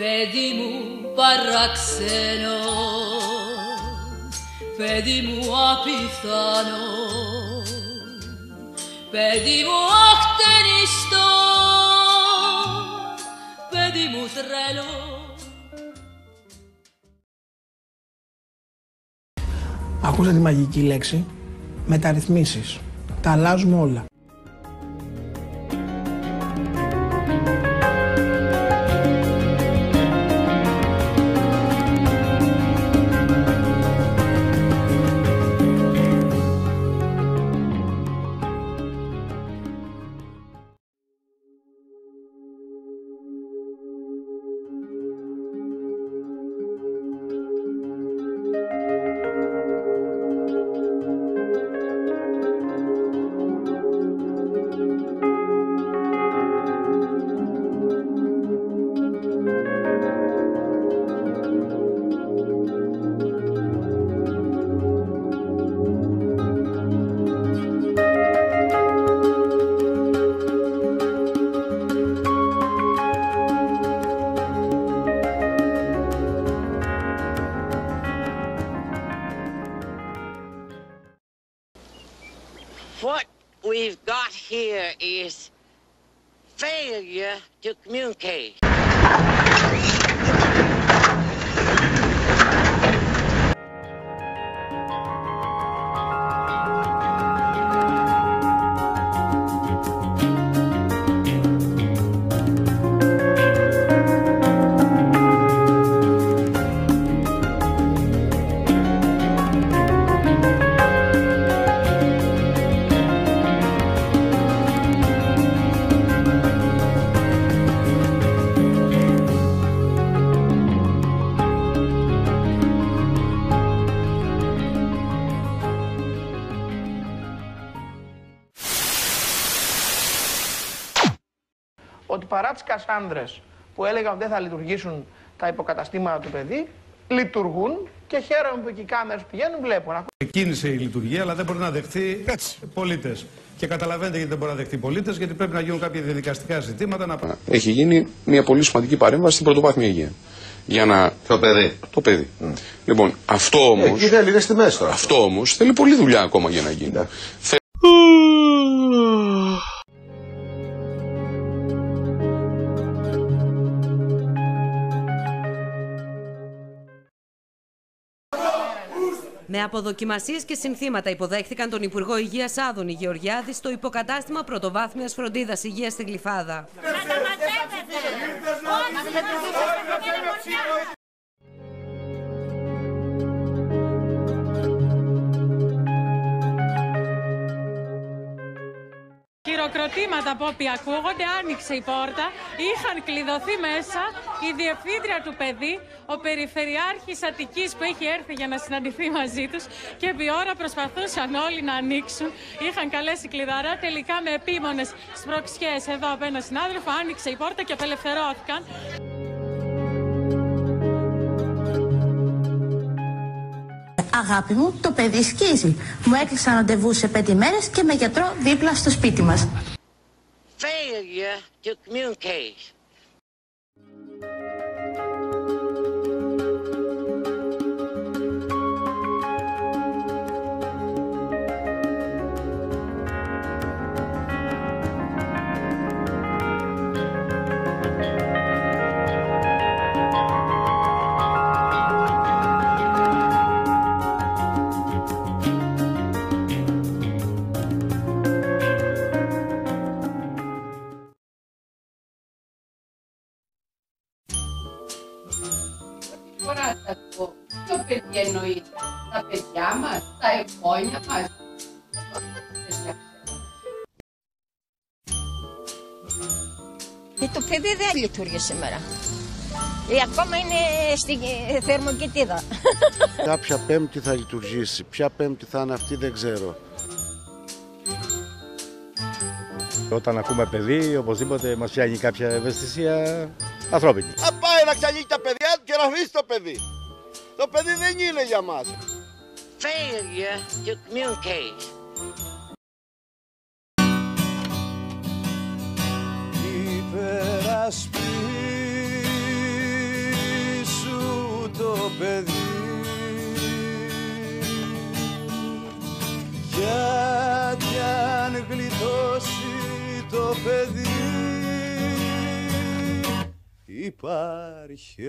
Παιδί μου παράξενο, παιδί μου απιθανό, παιδί μου αχτενιστό, παιδί μου τρελό. Ακούσα τη μαγική λέξη, μεταρρυθμίσεις. Τα αλλάζουμε όλα. What we've got here is failure to communicate. Ότι παρά τις Κασάνδρες που έλεγαν ότι δεν θα λειτουργήσουν τα υποκαταστήματα του παιδί, λειτουργούν και χαίρομαι που εκεί οι κάμερες πηγαίνουν, βλέπουν. Κίνησε η λειτουργία, αλλά δεν μπορεί να δεχτεί πολίτες. Και καταλαβαίνετε γιατί δεν μπορεί να δεχτεί πολίτες, γιατί πρέπει να γίνουν κάποια διαδικαστικά ζητήματα. Έχει γίνει μια πολύ σημαντική παρέμβαση στην πρωτοβάθμια υγεία. Για να... Το παιδί. Το παιδί. Λοιπόν, αυτό όμως... Εκεί δεν είναι στη μέση τώρα. Αυτό όμως θέλει πολλή δουλειά ακόμα για να γίνει. Με αποδοκιμασίες και συνθήματα υποδέχθηκαν τον Υπουργό Υγείας Άδωνη Γεωργιάδη στο υποκατάστημα πρωτοβάθμιας φροντίδας υγείας στην Γλυφάδα. Χειροκροτήματα από όποιοι ακούγονται, άνοιξε η πόρτα, είχαν κλειδωθεί μέσα η διευθύντρια του παιδί, ο Περιφερειάρχης Αττικής που έχει έρθει για να συναντηθεί μαζί τους και επί ώρα προσπαθούσαν όλοι να ανοίξουν. Είχαν καλέσει κλειδαρά, τελικά με επίμονες σπροξιές εδώ από έναν συνάδελφο άνοιξε η πόρτα και απελευθερώθηκαν. Αγάπη μου, το παιδί σκίζει. Μου έκλεισαν ραντεβού σε 5 μέρες και με γιατρό δίπλα στο σπίτι μας. Failure to communicate. Το παιδί εννοείται, τα παιδιά μας, τα εγγόνια μας. Το παιδί δεν λειτουργεί σήμερα. Ακόμα είναι στη θερμοκοιτίδα. Κάποια Πέμπτη θα λειτουργήσει. Ποια Πέμπτη θα είναι αυτή δεν ξέρω. Όταν ακούμε παιδί, οπωσδήποτε μας φτιάχνει κάποια ευαισθησία ανθρώπινη. Θα πάει να ξαλύσει τα παιδιά του και να αφήσει το παιδί. Το παιδί δεν είναι για μας. Failure to communicate. παιδί. Γιατί αν γλιτώσει το παιδί υπάρχει